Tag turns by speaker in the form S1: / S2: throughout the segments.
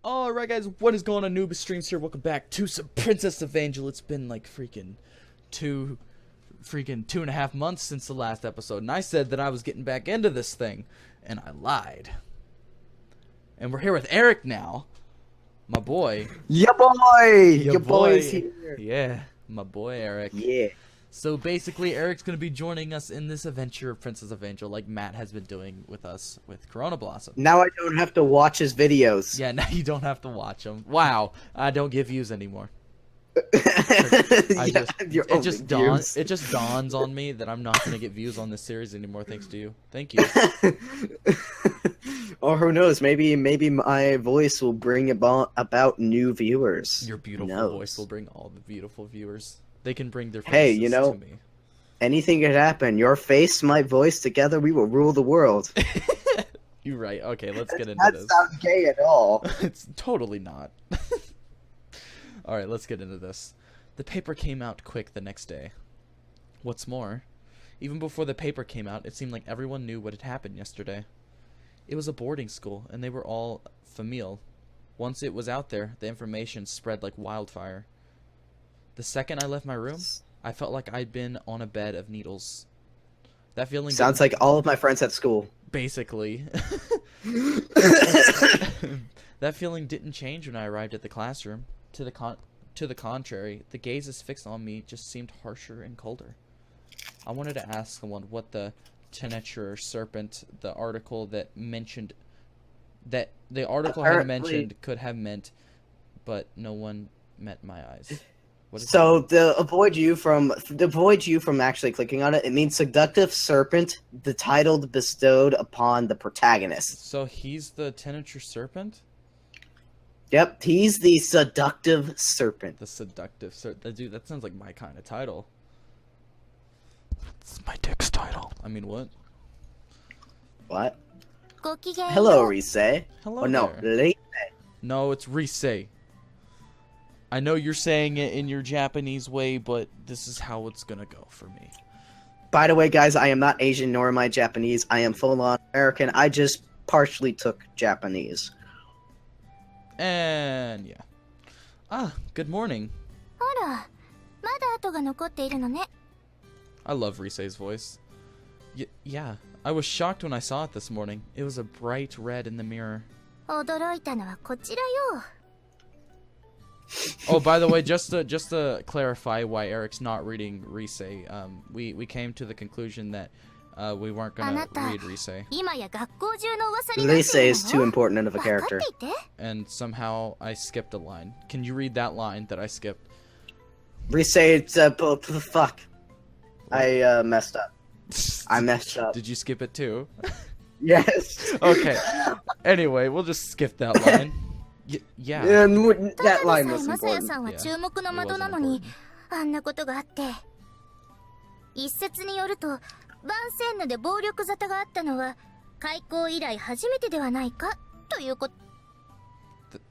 S1: Alright guys, what is going on, Noob Streams here? Welcome back to some Princess Evangile. It's been like freaking 2.5 months since the last episode, and I said that I was getting back into this thing, and I lied. And we're here with Eric now. My boy.
S2: Ya boy!
S1: Your
S2: boy's here.
S1: Yeah, my boy Eric.
S2: Yeah.
S1: So basically, Eric's going to be joining us in this adventure of Princess Evangile like Matt has been doing with us with Corona Blossom.
S2: Now I don't have to watch his videos.
S1: Yeah, now you don't have to watch them. Wow, I don't get views anymore. It just dawns on me that I'm not going to get views on this series anymore thanks to you. Thank you.
S2: Or who knows, maybe my voice will bring about new viewers.
S1: Your beautiful voice will bring all the beautiful viewers. They can bring their faces
S2: hey, you know,
S1: to me.
S2: Anything could happen. Your face, my voice, together we will rule the world.
S1: You're right. Okay, let's get into this.
S2: That sounds gay at all.
S1: It's totally not. Alright, let's get into this. The paper came out quick the next day. What's more, even before the paper came out, it seemed like everyone knew what had happened yesterday. It was a boarding school, and they were all familial. Once it was out there, the information spread like wildfire. The second I left my room, I felt like I'd been on a bed of needles. That feeling
S2: sounds like all of my friends at school.
S1: Basically. That feeling didn't change when I arrived at the classroom. To the contrary, the gazes fixed on me just seemed harsher and colder. I wanted to ask someone what the Seductive Serpent, the article that mentioned that the article had mentioned could have meant, but no one met my eyes.
S2: So to avoid you from actually clicking on it, it means Seductive Serpent, the title bestowed upon the protagonist.
S1: So he's the Seductive Serpent?
S2: Yep, he's the Seductive Serpent.
S1: The Seductive Serpent. Dude, that sounds like my kind of title. It's my dick's title. I mean, what?
S2: What? Hello, Rise.
S1: Hello.
S2: Oh no,
S1: there.
S2: Rise.
S1: No, it's Rise. I know you're saying it in your Japanese way, but this is how it's gonna go for me.
S2: By the way, guys, I am not Asian nor am I Japanese. I am full-on American. I just partially took Japanese.
S1: And yeah. Ah, good morning. I love Rise's voice. Yeah, I was shocked when I saw it this morning. It was a bright red in the mirror. Oh, by the way, just to clarify why Eric's not reading Rise, we came to the conclusion that we weren't gonna read Rise.
S2: Rise is too important of a character.
S1: And somehow I skipped a line. Can you read that line that I skipped?
S2: Rise, it's fuck. I messed up. I messed up.
S1: Did you skip it too?
S2: Yes.
S1: Okay. Anyway, we'll just skip that line. Yeah.
S2: That line was important.
S1: Yeah, it was important.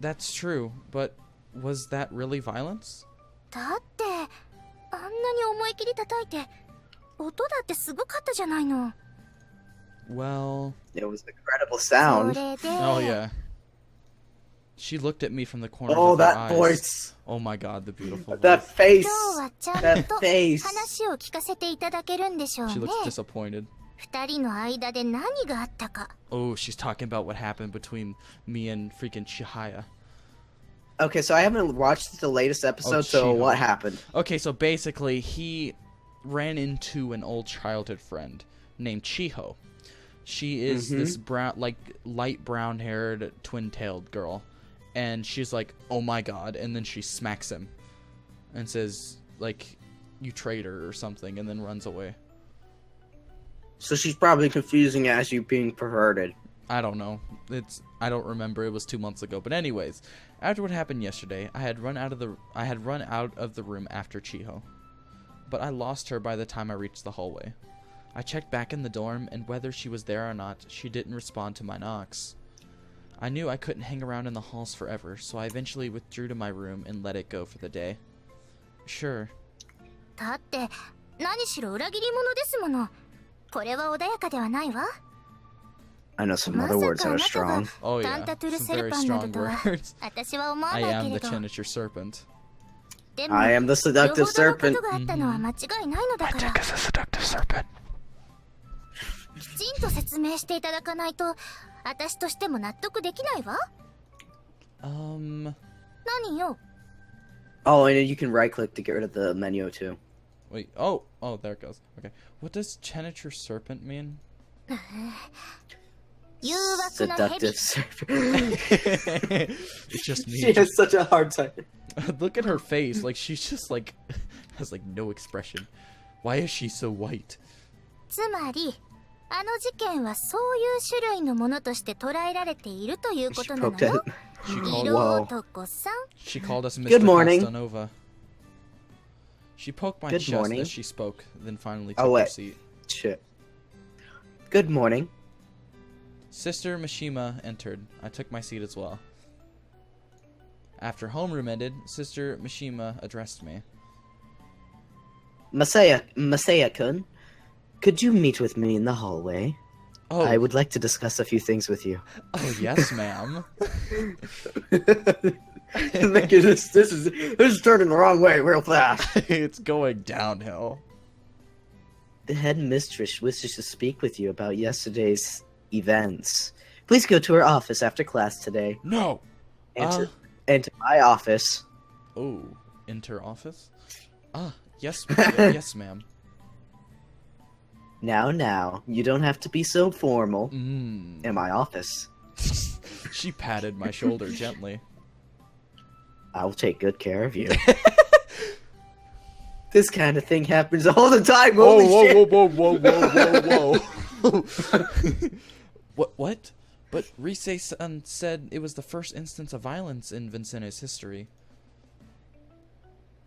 S1: That's true, but was that really violence? Well,
S2: it was an incredible sound.
S1: Oh yeah. She looked at me from the corner
S2: of
S1: her
S2: that
S1: eyes.
S2: voice.
S1: Oh my god, the beautiful
S2: that
S1: voice.
S2: That face.
S1: She looks disappointed. Oh, she's talking about what happened between me and freaking Chihaya.
S2: Okay, so I haven't watched the latest episode, so what happened?
S1: Okay, so basically, he ran into an old childhood friend named Chiho. She is this brown, like, light brown-haired, twin-tailed girl. And she's like, oh my god, and then she smacks him. And says, like, you traitor or something, and then runs away.
S2: So she's probably confusing it as you being perverted.
S1: I don't know. I don't remember. It was 2 months ago. But anyways, after what happened yesterday, I had run out of the room after Chiho. But I lost her by the time I reached the hallway. I checked back in the dorm, and whether she was there or not, she didn't respond to my knocks. I knew I couldn't hang around in the halls forever, so I eventually withdrew to my room and let it go for the day. Sure.
S2: I know some other words that are strong.
S1: Oh yeah, some very strong words. I am the Cheniture Serpent.
S2: I am the Seductive Serpent.
S1: My dick is a Seductive Serpent.
S3: きちんと説明していただかないと私としても納得できないわ。何よ。
S2: Oh, and you can right click to get rid of the menu too.
S1: Wait, oh, there it goes. Okay. What does Cheniture Serpent mean?
S2: Seductive Serpent.
S1: It's just me.
S2: She has such a hard time.
S1: Look at her face. Like, she's just like, has like no expression. Why is she so white?
S3: つまりあの事件はそういう種類のものとして捉えられているということなのよ。
S1: She called us Mr.
S2: Good morning.
S1: Castanova. She poked my
S2: Good
S1: chest
S2: morning.
S1: as she spoke, then finally took her seat.
S2: Shit. Good morning.
S1: Sister Mishima entered. I took my seat as well. After homeroom ended, Sister Mishima addressed me.
S2: Masaya-kun, could you meet with me in the hallway?
S1: Oh,
S2: I would like to discuss a few things with you.
S1: oh yes, ma'am.
S2: This is turning the wrong way real fast.
S1: It's going downhill.
S2: The headmistress wishes to speak with you about yesterday's events. Please go to her office after class today.
S1: No.
S2: And to my office.
S1: Oh, enter office? Yes, yes, ma'am.
S2: Now, you don't have to be so formal.
S1: In
S2: my office.
S1: She patted my shoulder gently.
S2: I'll take good care of you. This kind of thing happens all the time. Holy shit.
S1: Whoa. What? But Rise-san said it was the first instance of violence in Vincenne's history.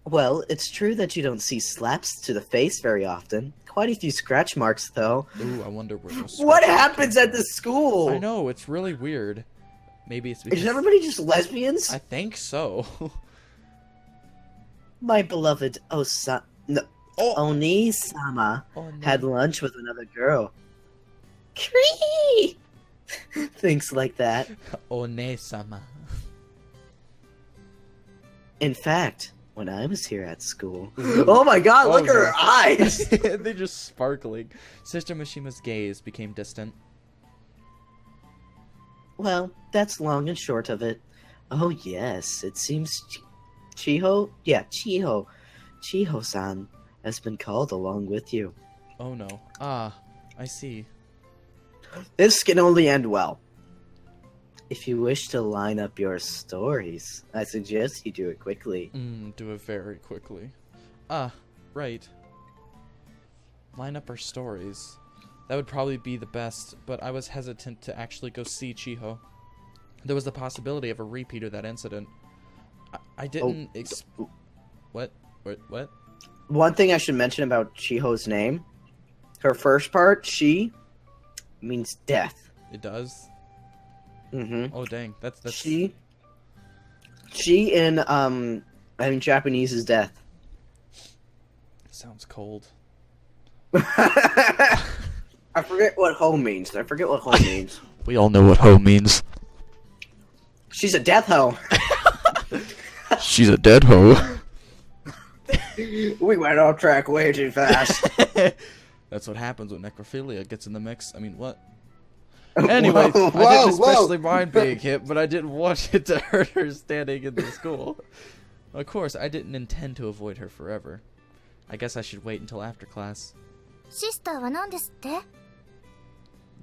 S2: Well, it's true that you don't see slaps to the face very often. Quite a few scratch marks, though.
S1: Ooh, I wonder where those
S2: What
S1: scratches
S2: happens
S1: came
S2: at the school?
S1: from. I know, it's really weird. Maybe it's because...
S2: Is everybody just lesbians?
S1: I think so.
S2: My beloved Oni-sama had lunch with another girl. Cree! Things like that.
S1: One-sama.
S2: In fact, when I was here at school... Oh my god, look at her eyes!
S1: They're just sparkling. Sister Mishima's gaze became distant.
S2: Well, that's long and short of it. Oh yes, it seems Chiho-san has been called along with you.
S1: Oh no. I see.
S2: This can only end well. If you wish to line up your stories, I suggest you do it quickly.
S1: Do it very quickly. Right. Line up our stories. That would probably be the best, but I was hesitant to actually go see Chiho. There was the possibility of a repeat of that incident. I didn't What?
S2: One thing I should mention about Chiho's name. Her first part, she, means death.
S1: It does?
S2: Mm-hmm.
S1: Oh dang, that's
S2: She in Japanese is death.
S1: Sounds cold.
S2: I forget what ho means.
S1: We all know what hoe means.
S2: She's a death hoe.
S1: She's a dead hoe.
S2: We went off track way too fast.
S1: That's what happens when necrophilia gets in the mix. I mean, what? Anyway,
S2: whoa,
S1: I didn't especially
S2: whoa.
S1: mind being hit, but I didn't want it to hurt her standing in the school. Of course, I didn't intend to avoid her forever. I guess I should wait until after class.
S3: シスターは何ですって?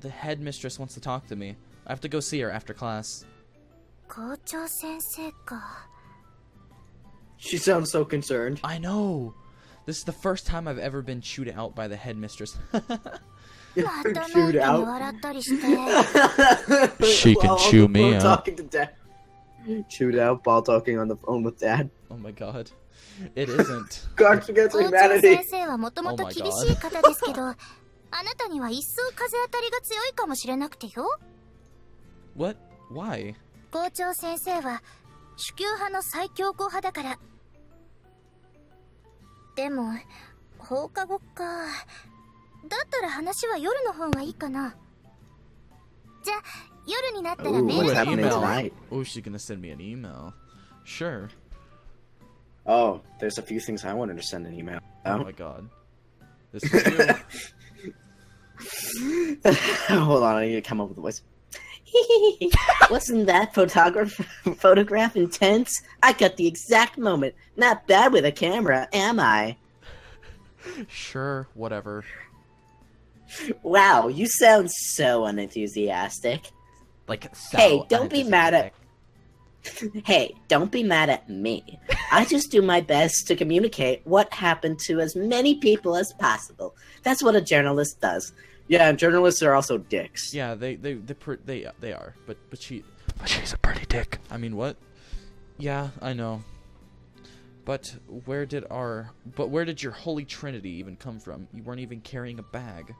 S1: The headmistress wants to talk to me. I have to go see her after class.
S3: 校長先生か.
S2: She sounds so concerned.
S1: I know. This is the first time I've ever been chewed out by the headmistress.
S2: Chewed out.
S1: She can chew me out.
S2: Talking to Dad. Chewed out while talking on the phone with Dad.
S1: Oh my god. It isn't.
S2: Guards against
S3: 校長
S2: humanity.
S3: 先生はもともと厳しい方ですけど、あなたには一層風当たりが強いかもしれなくてよ。
S1: What? Why?
S3: 校長先生は主級派の最強硬派だから。でも放課後か。だったら話は夜の方がいいかな。じゃあ夜になったら
S2: Ooh,
S3: メー
S2: what's
S3: ル
S1: an
S2: happening
S1: email.
S2: tonight?
S1: Oh, she's gonna send me an email. Sure.
S2: Oh, there's a few things I wanted to send an email.
S1: Oh my god. This is you.
S2: Hold on, I need to come up with a voice. Wasn't that photograph intense? I got the exact moment. Not bad with a camera, am I?
S1: Sure, whatever.
S2: Wow, you sound so unenthusiastic.
S1: Like, so
S2: Hey, don't be mad at-
S1: unenthusiastic.
S2: Hey, don't be mad at me. I just do my best to communicate what happened to as many people as possible. That's what a journalist does. Yeah, journalists are also dicks.
S1: Yeah, they are. But she's a pretty dick. I mean, what? Yeah, I know. But where did your Holy Trinity even come from? You weren't even carrying a bag.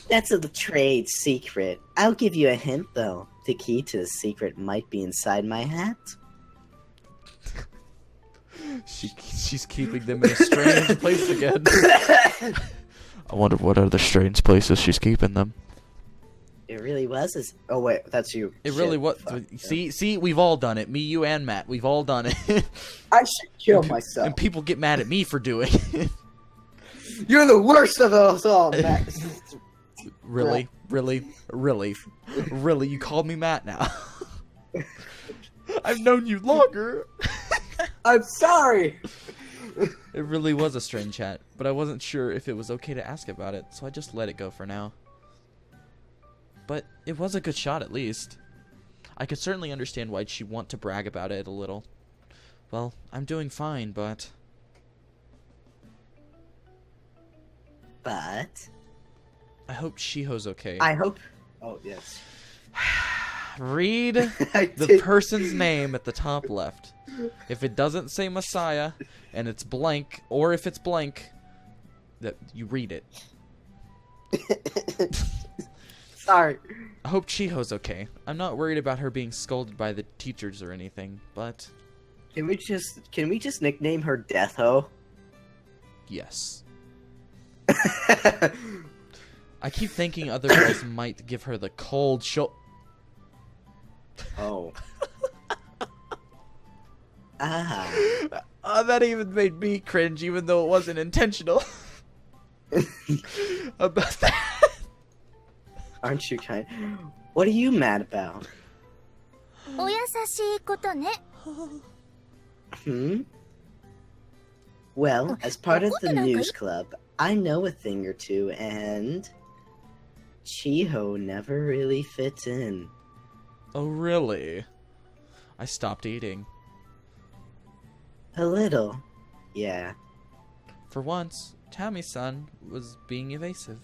S2: That's a trade secret. I'll give you a hint, though. The key to the secret might be inside my hat.
S1: She's keeping them in a strange place again. I wonder what other strange places she's keeping them.
S2: It really was. Oh wait, that's you.
S1: It
S2: Shit.
S1: really was.
S2: Fuck.
S1: See, we've all done it. Me, you, and Matt. We've all done it.
S2: I should kill myself.
S1: And people get mad at me for doing it.
S2: You're the worst of us all, Matt.
S1: Really? You called me Matt now. I've known you longer.
S2: I'm sorry.
S1: It really was a strange chat, but I wasn't sure if it was okay to ask about it, so I just let it go for now. But it was a good shot at least. I could certainly understand why she'd want to brag about it a little. Well, I'm doing fine, but...
S2: But...
S1: I hope Shiho's okay.
S2: I hope... Oh, yes.
S1: Read
S2: I
S1: the
S2: did-
S1: person's name at the top left. If it doesn't say Messiah, and it's blank, or if it's blank, that you read it.
S2: Sorry.
S1: I hope Chiho's okay. I'm not worried about her being scolded by the teachers or anything, but
S2: Can we just nickname her Death Ho?
S1: yes. I keep thinking other girls might give her the cold shoulder.
S2: Oh. Ah.
S1: Oh, that even made me cringe, even though it wasn't intentional. About that.
S2: Aren't you kind? What are you mad about?
S3: お優しいことね。
S2: Hmm? Well, as part of the news club, I know a thing or two, and Chiho never really fits in.
S1: Oh, really? I stopped eating.
S2: A little, yeah.
S1: For once, Tammy-san was being evasive.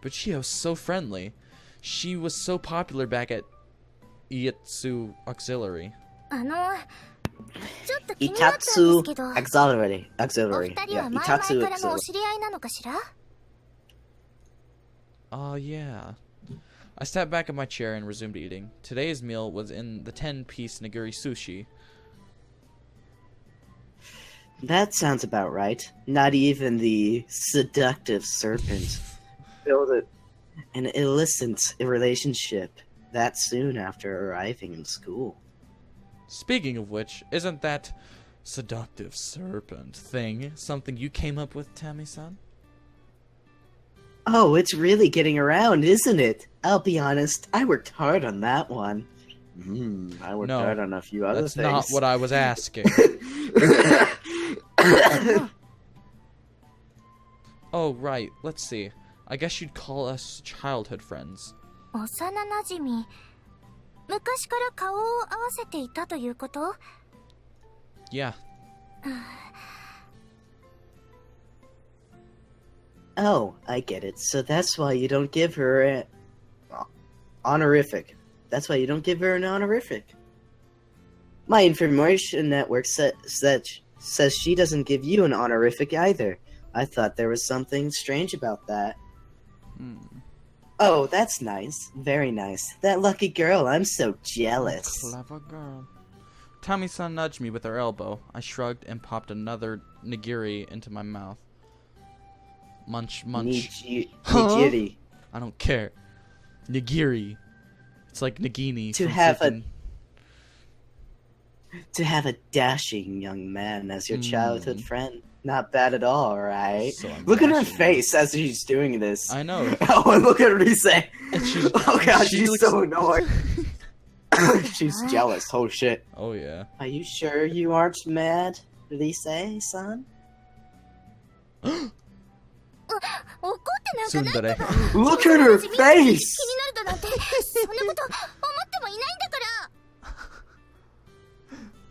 S1: But Chiho's so friendly. She was so popular back at Ietsu Auxiliary.
S3: ちょっと気になったんですけど、
S2: Auxiliary.
S3: お
S2: Auxiliary.
S3: 二人は
S2: Yeah,
S3: 前々
S2: Itatsu
S3: からのお
S2: Auxiliary.
S3: 知り合いなのかしら？
S1: Yeah. I sat back in my chair and resumed eating. Today's meal was in the 10-piece nigiri sushi.
S2: That sounds about right. Not even the seductive serpent built an illicit relationship that soon after arriving in school.
S1: Speaking of which, isn't that seductive serpent thing something you came up with, Tammy-san?
S2: Oh, it's really getting around, isn't it? I'll be honest, I worked hard on that one. I worked
S1: No,
S2: hard on a few other
S1: That's
S2: things.
S1: not what I was asking. Oh, right. Let's see. I guess you'd call us childhood friends.
S3: 幼なじみ。昔から顔を合わせていたということ？
S1: Yeah.
S2: Oh, I get it. So that's why you don't give her an honorific. That's why you don't give her an honorific. My information network says she doesn't give you an honorific either. I thought there was something strange about that. Oh, that's nice. Very nice. That lucky girl, I'm so jealous.
S1: Clever girl. Tammy-san nudged me with her elbow. I shrugged and popped another nigiri into my mouth. Munch, munch.
S2: Nigiri.
S1: I don't care. Nigiri. It's like Nagini.
S2: To
S1: from
S2: have
S1: Serpent.
S2: To have a dashing young man as your childhood friend. Not bad at all, right?
S1: So
S2: look at her
S1: dashing.
S2: face as she's doing this.
S1: I know.
S2: Oh, and look at Rise.
S1: And she's-
S2: Oh god,
S1: she
S2: she's
S1: looks-
S2: so annoyed. She's jealous. Oh shit.
S1: Oh yeah.
S2: Are you sure you aren't mad, Rise-san?
S3: 怒ってなんかない
S1: Tsundere.
S2: Look at her
S3: 気に
S2: face!
S3: なるだなんてそんなこと思ってもいないんだから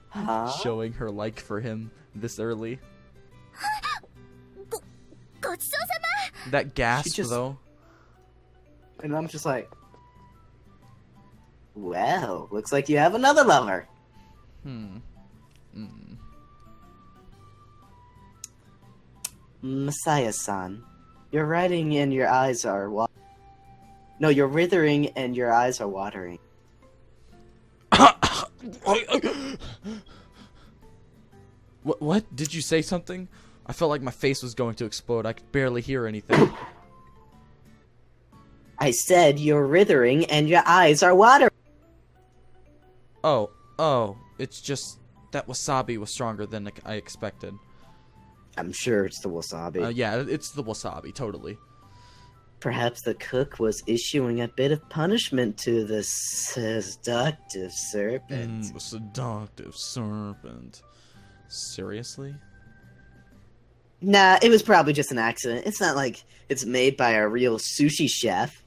S2: Huh?
S1: Showing her like for him this early.
S3: ごちそうさ
S1: That gasp
S2: just-
S1: though.
S2: And I'm just like, well, looks like you have another lover. Messiah-san, you're writing and your eyes are No, you're withering and your eyes are watering.
S1: What? Did you say something? I felt like my face was going to explode. I could barely hear anything.
S2: I said you're withering and your eyes are watering.
S1: Oh, it's just that wasabi was stronger than I expected.
S2: I'm sure it's the wasabi.
S1: Yeah, it's the wasabi, totally.
S2: Perhaps the cook was issuing a bit of punishment to the seductive serpent.
S1: Seductive serpent. Seriously?
S2: Nah, it was probably just an accident. It's not like it's made by a real sushi chef.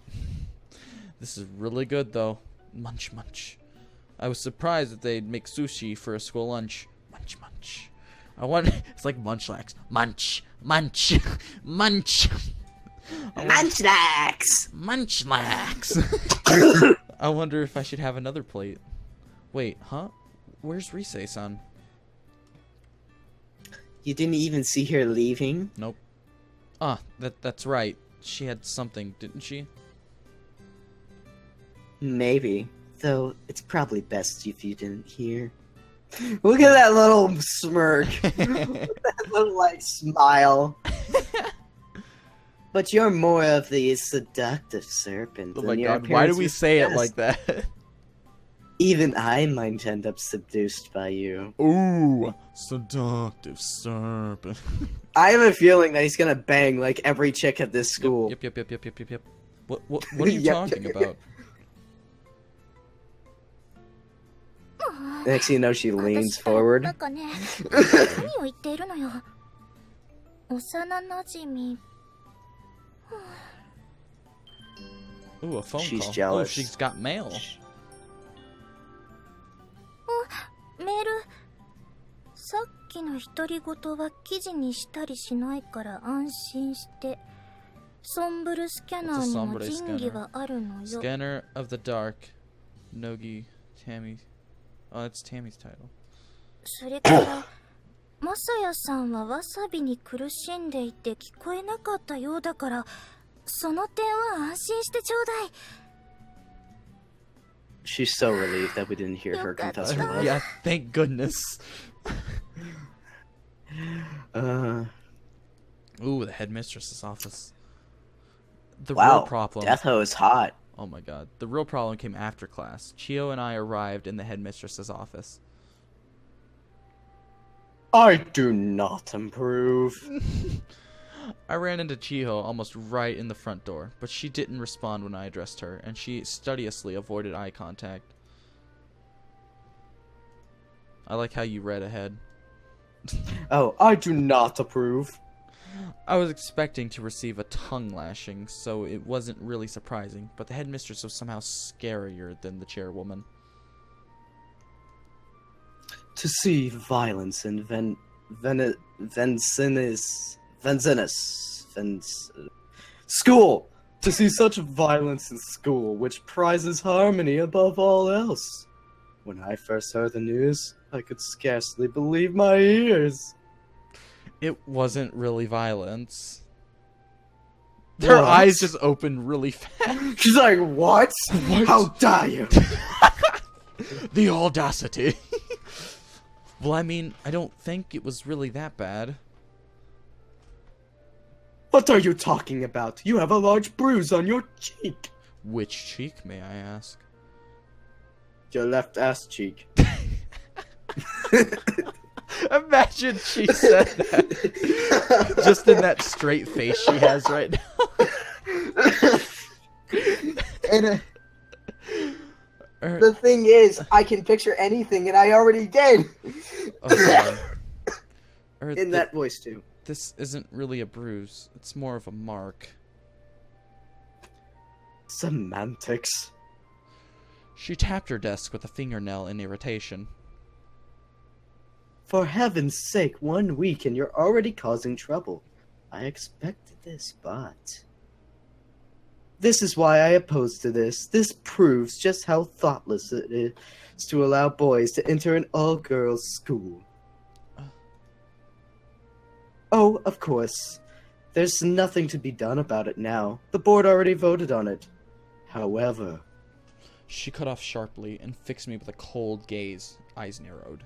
S1: This is really good, though. Munch, munch. I was surprised that they'd make sushi for a school lunch. Munch, munch. It's like munchlax. Munch, munch, munch.
S2: Munchlax!
S1: Munchlax. I wonder if I should have another plate. Wait, huh? Where's Rise-san?
S2: You didn't even see her leaving?
S1: Nope. Ah, that's right. She had something, didn't she?
S2: Maybe. Though, it's probably best if you didn't hear. Look at that little smirk. That little, like, smile. But you're more of the seductive serpent.
S1: Oh
S2: than
S1: my
S2: your
S1: god, why do
S2: appearance
S1: we
S2: would
S1: say it
S2: suggest.
S1: like that?
S2: Even I might end up seduced by you.
S1: Ooh, seductive serpent.
S2: I have a feeling that he's gonna bang, like, every chick at this school.
S1: Yep. What are you
S2: Yep.
S1: talking about?
S2: Next thing you know, she leans
S3: 私
S2: forward.
S3: なんかね何を言っているのよ幼なじみ
S1: Ooh, a phone
S2: She's
S1: call.
S2: jealous.
S1: Oh, she's got mail.
S3: メールさっきの独り言は記事にしたりしないから安心してソンブルスキャナーにも仁義はあるのよ
S1: Scanner of the Dark. Nogi. Tammy. Oh, that's Tammy's title.
S3: それからマサヤさんはわさびに苦しんでいて聞こえなかったようだからその点は安心してちょうだい
S2: She's so relieved that we didn't hear her confess her love.
S1: Yeah, thank goodness. Ooh, the headmistress's office. The real
S2: Wow,
S1: problem.
S2: Death Ho is hot.
S1: Oh my god. The real problem came after class. Chio and I arrived in the headmistress's office.
S2: I do not improve.
S1: I ran into Chiho almost right in the front door, but she didn't respond when I addressed her, and she studiously avoided eye contact. I like how you read ahead.
S2: Oh, I do not approve.
S1: I was expecting to receive a tongue lashing, so it wasn't really surprising, but the headmistress was somehow scarier than the chairwoman.
S2: To see violence in school! To see such violence in school, which prizes harmony above all else. When I first heard the news, I could scarcely believe my ears.
S1: It wasn't really violence. Her
S2: What?
S1: eyes just opened really fast.
S2: She's like, what?
S1: What?
S2: How dare you?
S1: The audacity. Well, I mean, I don't think it was really that bad.
S2: What are you talking about? You have a large bruise on your cheek.
S1: Which cheek, may I ask?
S2: Your left ass cheek.
S1: Imagine she said that. Just in that straight face she has right now.
S2: And the thing is, I can picture anything, and I already did.
S1: Okay.
S2: In that voice, too.
S1: This isn't really a bruise. It's more of a mark.
S2: Semantics.
S1: She tapped her desk with a fingernail in irritation.
S2: For heaven's sake, 1 week and you're already causing trouble. I expected this, but... This is why I oppose to this. This proves just how thoughtless it is to allow boys to enter an all-girls school. Oh, of course. There's nothing to be done about it now. The board already voted on it. However...
S1: She cut off sharply and fixed me with a cold gaze, eyes narrowed.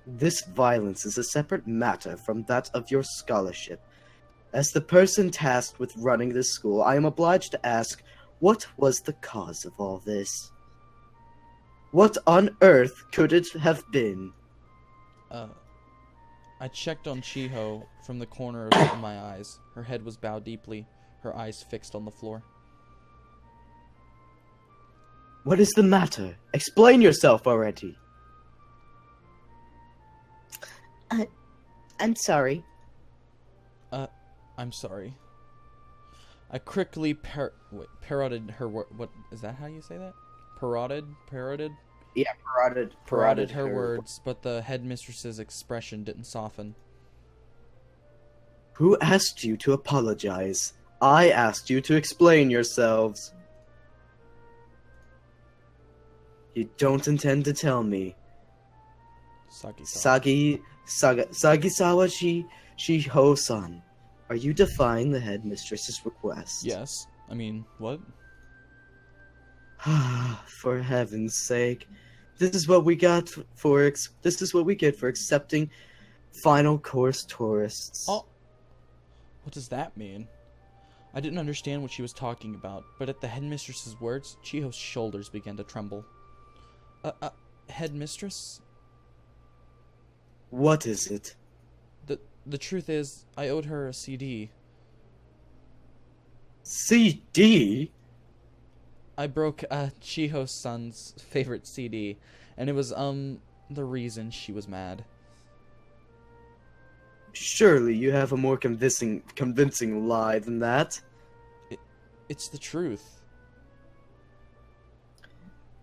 S2: This violence is a separate matter from that of your scholarship. As the person tasked with running this school, I am obliged to ask, what was the cause of all this? What on earth could it have been?
S1: I checked on Chiho from the corner of my eyes. Her head was bowed deeply, her eyes fixed on the floor.
S2: What is the matter? Explain yourself already. I'm sorry.
S1: I'm sorry. I quickly parroted her word. What is that? How you say that? Parroted?
S2: Yeah,
S1: Parroted her words, but the headmistress's expression didn't soften.
S2: Who asked you to apologize? I asked you to explain yourselves. You don't intend to tell me. Sagisawa Shiho-san. Are you defying the headmistress's request?
S1: Yes. I mean, what?
S2: For heaven's sake. This is what we get for accepting final course tourists.
S1: Oh. What does that mean? I didn't understand what she was talking about, but at the headmistress's words, Chiho's shoulders began to tremble. Headmistress?
S2: What is it?
S1: The truth is, I owed her a CD.
S2: CD?
S1: I broke Chiho-san's favorite CD, and it was, the reason she was mad.
S2: Surely you have a more convincing lie than that.
S1: It's the truth.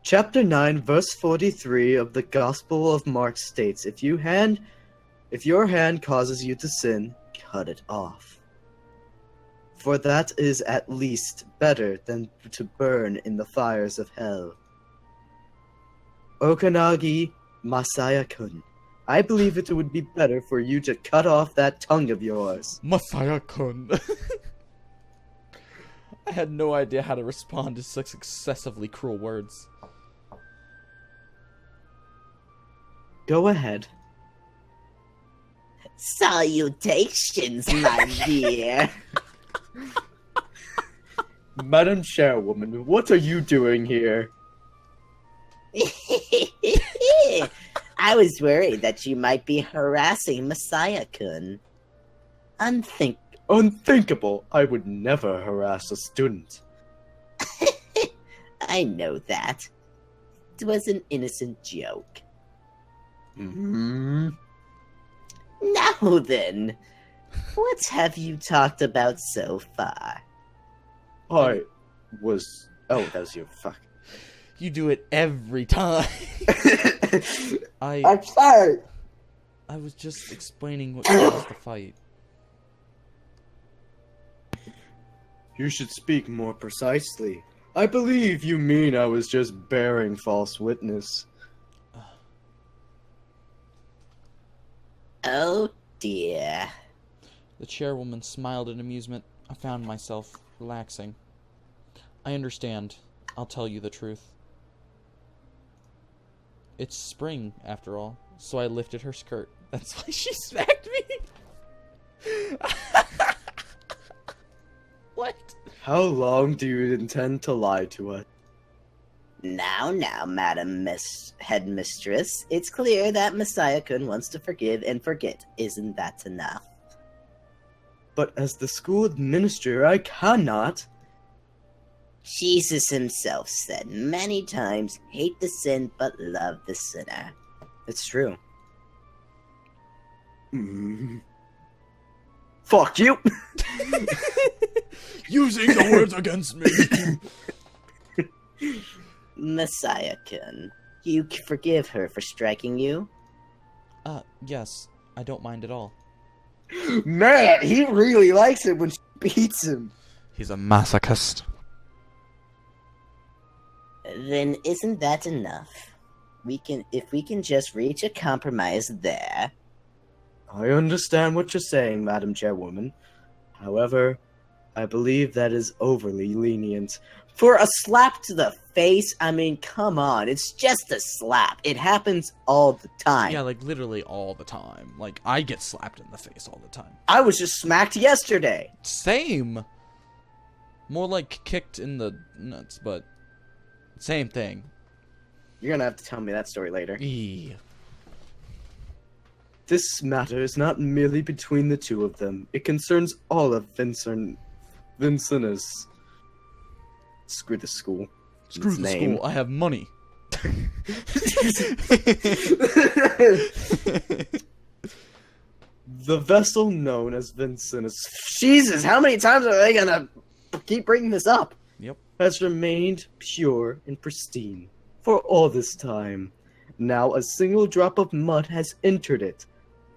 S2: Chapter 9, verse 43 of the Gospel of Mark states, If your hand causes you to sin, cut it off. For that is at least better than to burn in the fires of hell. Okanagi Masaya-kun, I believe it would be better for you to cut off that tongue of yours.
S1: Masaya-kun. I had no idea how to respond to such excessively cruel words.
S2: Go ahead.
S4: Salutations, my dear.
S2: Madam Chairwoman, what are you doing here?
S4: I was worried that you might be harassing Messiah-kun.
S2: Unthinkable. I would never harass a student.
S4: I know that. It was an innocent joke.
S2: Hmm.
S4: Now then, what have you talked about so far?
S2: I was... Oh, that was you. Fuck.
S1: You do it every time.
S2: I'm sorry.
S1: I was just explaining what caused the fight.
S2: You should speak more precisely. I believe you mean I was just bearing false witness.
S4: Oh dear.
S1: The chairwoman smiled in amusement. I found myself relaxing. I understand. I'll tell you the truth. It's spring, after all, so I lifted her skirt. That's why she smacked me. What?
S5: How long do you intend to lie to us?
S4: Now, Madam Headmistress, it's clear that Messiah-kun wants to forgive and forget. Isn't that enough?
S5: But as the school administrator, I cannot.
S4: Jesus himself said many times, hate the sin but love the sinner.
S2: It's true.
S5: Fuck you!
S1: Using the words against me.
S4: Messiah-kun, you forgive her for striking you?
S1: Yes. I don't mind at all.
S5: Man, he really likes it when she beats him.
S1: He's a masochist.
S4: Then isn't that enough? If we can just reach a compromise there.
S5: I understand what you're saying, Madam Chairwoman. However, I believe that is overly lenient.
S4: For a slap to the face, I mean, come on, it's just a slap. It happens all the time.
S1: Yeah, like literally all the time. Like I get slapped in the face all the time.
S2: I was just smacked yesterday.
S1: Same. More like kicked in the nuts, but same thing.
S2: You're gonna have to tell me that story later.
S1: Eee.
S5: This matter is not merely between the two of them. It concerns all of Vincennes. Screw the school.
S1: Screw
S5: Its
S1: the
S5: name.
S1: school. I have money.
S5: The vessel known as Vincennes
S2: Jesus, how many times are they gonna keep bringing this up?
S1: Yep.
S5: has remained pure and pristine for all this time. Now a single drop of mud has entered it.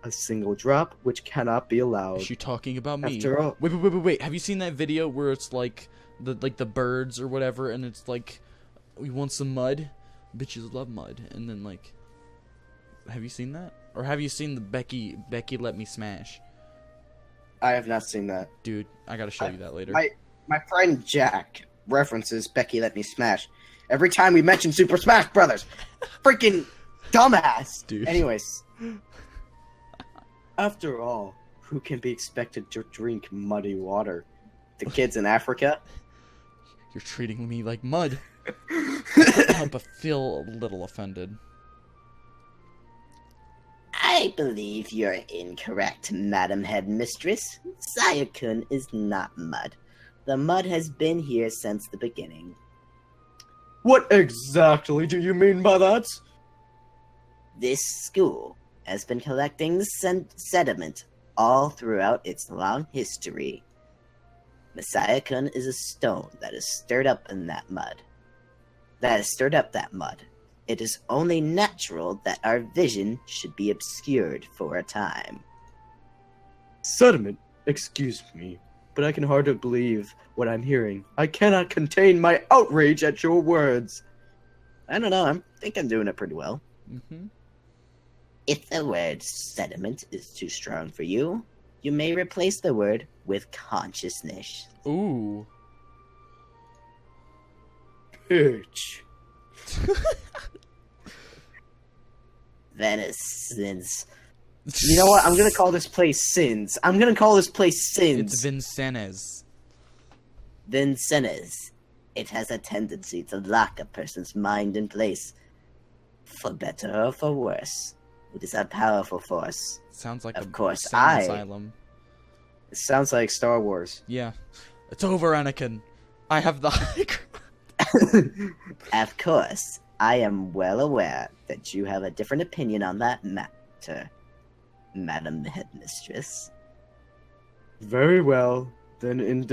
S5: A single drop which cannot be allowed.
S1: Is she talking about me?
S5: After all-
S1: Wait. Have you seen that video where it's like the birds or whatever, and it's like, we want some mud? Bitches love mud. And then like, have you seen that? Or have you seen the Becky Let Me Smash?
S2: I have not seen that.
S1: Dude, I gotta show you that later.
S2: My friend Jack references Becky Let Me Smash every time we mention Super Smash Brothers. Freaking dumbass.
S1: Dude.
S2: Anyways,
S5: After all, who can be expected to drink muddy water?
S2: the kids in Africa.
S1: You're treating me like mud. I can't help but feel a little offended.
S4: I believe you're incorrect, Madam Headmistress. Sayakun is not mud. The mud has been here since the beginning.
S5: What exactly do you mean by that?
S4: This school has been collecting sediment all throughout its long history. Messiah-kun is a stone that is stirred up in that mud. It is only natural that our vision should be obscured for a time.
S5: Sediment? Excuse me, but I can hardly believe what I'm hearing. I cannot contain my outrage at your words.
S2: I don't know. I think I'm doing it pretty well.
S1: Mm-hmm.
S4: If the word sediment is too strong for you, you may replace the word with consciousness.
S1: Ooh.
S5: Bitch.
S4: Venison.
S2: You know what? I'm gonna call this place Sins.
S1: It's Vincennes.
S4: Vincennes. It has a tendency to lock a person's mind in place. For better or for worse. It is a powerful force.
S1: Sounds like
S4: Of
S1: a
S4: course,
S1: insane asylum.
S2: It sounds like Star Wars.
S1: Yeah. It's over, Anakin. I have the high ground.
S4: Of course, I am well aware that you have a different opinion on that matter, Madam Headmistress.
S5: Very well, then in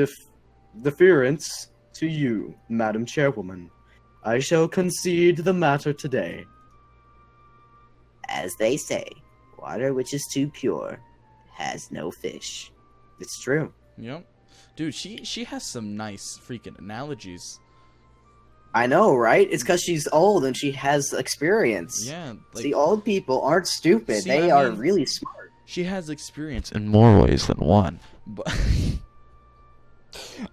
S5: deference to you, Madam Chairwoman, I shall concede the matter today.
S4: As they say, water which is too pure has no fish.
S2: It's true.
S1: Yep. Dude, she has some nice freaking analogies.
S2: I know, right? It's because she's old and she has experience.
S1: Yeah. Like,
S2: See, old people aren't stupid.
S1: See,
S2: They
S1: I
S2: are
S1: mean-
S2: really smart.
S1: she has experience in more ways than one. But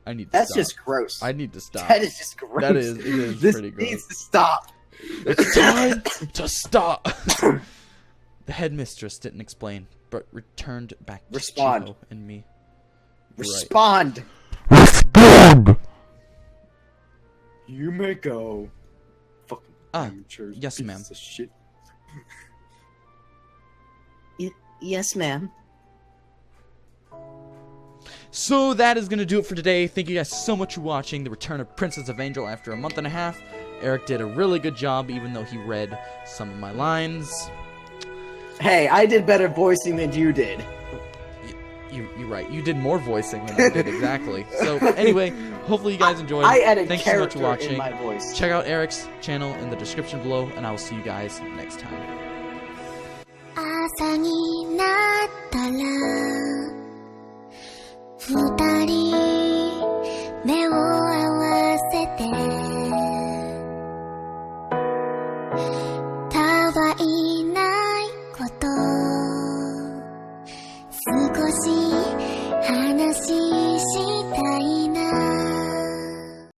S1: I need to
S2: That's
S1: stop.
S2: just gross.
S1: I need to stop.
S2: That is just gross.
S1: That is- it is
S2: this
S1: pretty gross.
S2: needs to stop.
S1: It's time to stop. The headmistress didn't explain, but returned back to
S5: Respond.
S1: Chiho and me.
S5: Respond!
S1: Respond!
S5: You may go. Fucking amateurs,
S1: yes,
S5: pieces
S1: ma'am.
S5: of shit.
S2: Yes, ma'am.
S1: So that is going to do it for today. Thank you guys so much for watching the return of Princess Evangile after a month and a half. Eric did a really good job, even though he read some of my lines.
S5: Hey, I did better voicing than you did.
S1: You're right. You did more voicing than I did, exactly. So anyway, hopefully you guys enjoyed.
S5: I added
S1: Thanks so much for
S5: character
S1: watching.
S5: in my voice.
S1: Check out Eric's channel in the description below, and I will see you guys next time.
S3: 朝になったら二人目を合わせ